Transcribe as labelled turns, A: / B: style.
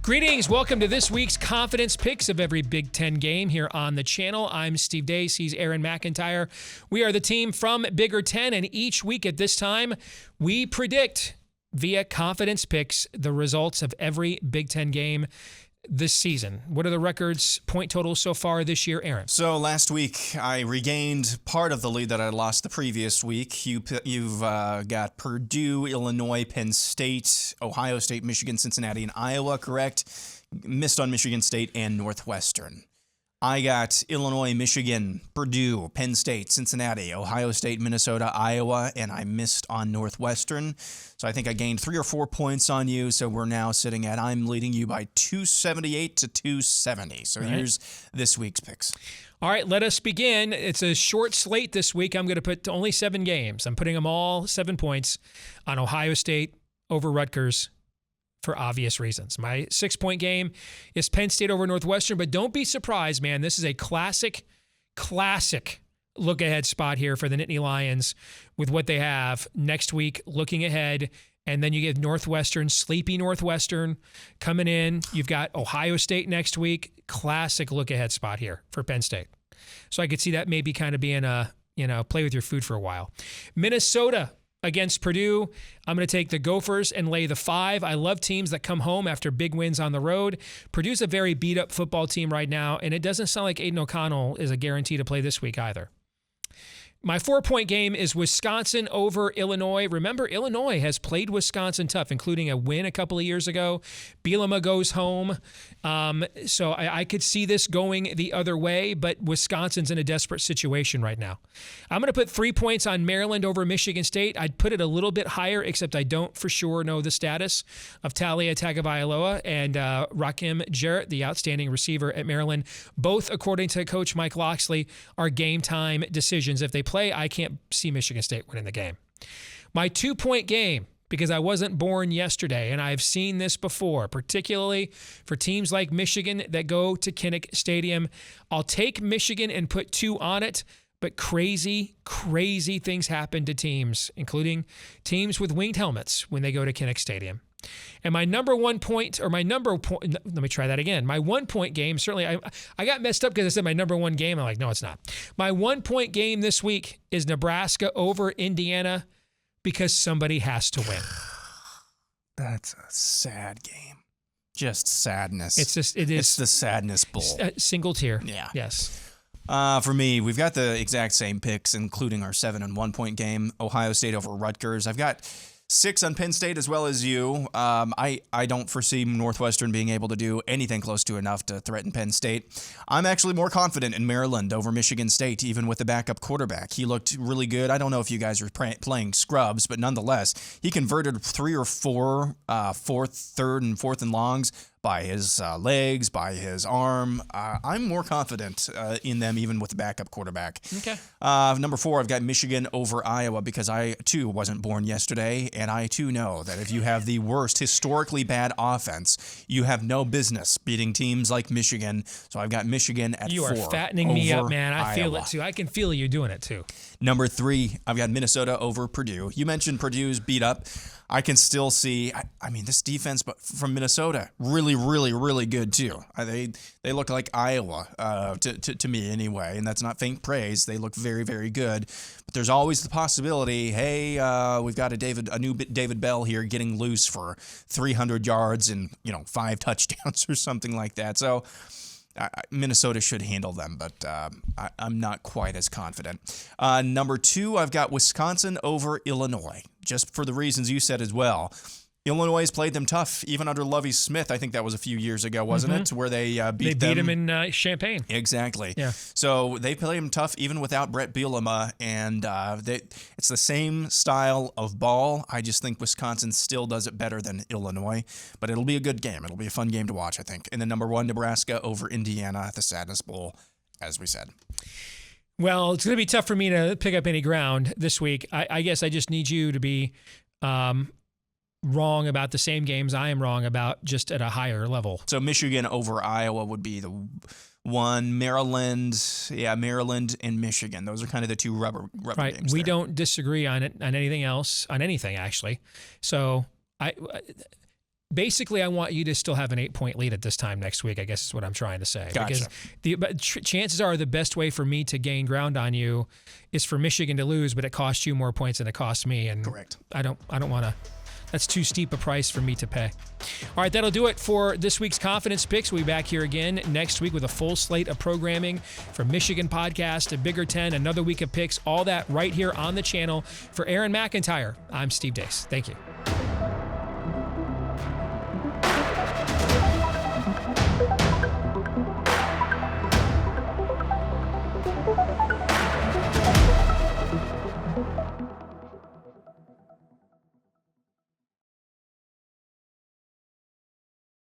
A: Greetings. Welcome to this week's Confidence Picks of every Big Ten game here on the channel. I'm Steve Dace. He's Aaron McIntyre. We are the team from Bigger Ten, and each week at this time, we predict via Confidence Picks the results of every Big Ten game this season. What are the records, point totals so far this year, Aaron?
B: So last week, I regained part of the lead that I lost the previous week. You've got Purdue, Illinois, Penn State, Ohio State, Michigan, Cincinnati, and Iowa, correct? Missed on Michigan State and Northwestern. I got Illinois, Michigan, Purdue, Penn State, Cincinnati, Ohio State, Minnesota, Iowa, and I missed on Northwestern. So I think I gained 3 or 4 points on you. So we're now sitting at, I'm leading you by 278 to 270. So here's this week's picks.
A: All right, let us begin. It's a short slate this week. I'm going to put only 7 games. I'm putting them all 7 points on Ohio State over Rutgers, for obvious reasons. My 6-point game is Penn State over Northwestern, but don't be surprised, man. This is a classic look-ahead spot here for the Nittany Lions with what they have next week, looking ahead, and then you get Northwestern, sleepy Northwestern coming in. You've got Ohio State next week. Classic look-ahead spot here for Penn State. So I could see that maybe kind of being a, play with your food for a while. Minnesota against Purdue. I'm going to take the Gophers and lay the 5. I love teams that come home after big wins on the road. Purdue's a very beat-up football team right now, and it doesn't sound like Aiden O'Connell is a guarantee to play this week either. My 4-point game is Wisconsin over Illinois. Remember, Illinois has played Wisconsin tough, including a win a couple of years ago. Bielema goes home. So I could see this going the other way, but Wisconsin's in a desperate situation right now. I'm going to put 3 points on Maryland over Michigan State. I'd put it a little bit higher, except I don't for sure know the status of Talia Tagovailoa and Rakim Jarrett, the outstanding receiver at Maryland. Both, according to Coach Mike Locksley, are game-time decisions. If they play, I can't see Michigan State winning the game. My 2-point game, because I wasn't born yesterday, and I've seen this before, particularly for teams like Michigan that go to Kinnick Stadium. I'll take Michigan and put 2 on it, but crazy things happen to teams, including teams with winged helmets when they go to Kinnick Stadium. And my let me try that again. My 1-point game, certainly I got messed up because I said my number 1 game. I'm like, no, it's not. My 1-point game this week is Nebraska over Indiana because somebody has to win.
B: That's a sad game. Just sadness.
A: It's
B: the sadness bowl.
A: Single tier.
B: Yeah.
A: Yes.
B: For me, we've got the exact same picks, including our 7 and 1-point game. Ohio State over Rutgers. I've got 6 on Penn State as well as you. I don't foresee Northwestern being able to do anything close to enough to threaten Penn State. I'm actually more confident in Maryland over Michigan State, even with the backup quarterback. He looked really good. I don't know if you guys are playing scrubs, but nonetheless, he converted 3 or 4 third and fourth and longs by his legs, by his arm. I'm more confident in them even with the backup quarterback.
A: Okay.
B: Number 4, I've got Michigan over Iowa because I, too, wasn't born yesterday, and I, too, know that if you have the worst historically bad offense, you have no business beating teams like Michigan. So I've got Michigan at 4.
A: You are fattening me up, man. I feel
B: Iowa.
A: it, too. I can feel you doing it, too.
B: Number 3, I've got Minnesota over Purdue. You mentioned Purdue's beat up. I can still see, this defense but from Minnesota, really good too. They look like Iowa to me anyway, and that's not faint praise. They look very good. But there's always the possibility, hey, we've got a new David Bell here getting loose for 300 yards and 5 touchdowns or something like that. So Minnesota should handle them, but I'm not quite as confident. Number 2, I've got Wisconsin over Illinois, just for the reasons you said as well. Illinois has played them tough, even under Lovie Smith. I think that was a few years ago, wasn't it? Where they beat them.
A: They beat him in Champaign.
B: Exactly.
A: Yeah.
B: So they played them tough even without Brett Bielema, and it's the same style of ball. I just think Wisconsin still does it better than Illinois, but it'll be a good game. It'll be a fun game to watch, I think. And then number 1, Nebraska over Indiana, the Sadness Bowl, as we said.
A: Well, it's going to be tough for me to pick up any ground this week. I guess I just need you to be wrong about the same games I am wrong about, just at a higher level.
B: So Michigan over Iowa would be the one. Maryland and Michigan. Those are kind of the 2 rubber
A: right.
B: games.
A: We
B: there.
A: don't disagree on anything else, on anything actually. So basically, I want you to still have an 8-point lead at this time next week, I guess is what I'm trying to say.
B: Gotcha.
A: Because chances are the best way for me to gain ground on you is for Michigan to lose, but it costs you more points than it costs me. And
B: Correct.
A: I don't want to. That's too steep a price for me to pay. All right, that'll do it for this week's Confidence Picks. We'll be back here again next week with a full slate of programming from Michigan Podcast to Bigger Ten, another week of picks, all that right here on the channel. For Aaron McIntyre, I'm Steve Deace. Thank you.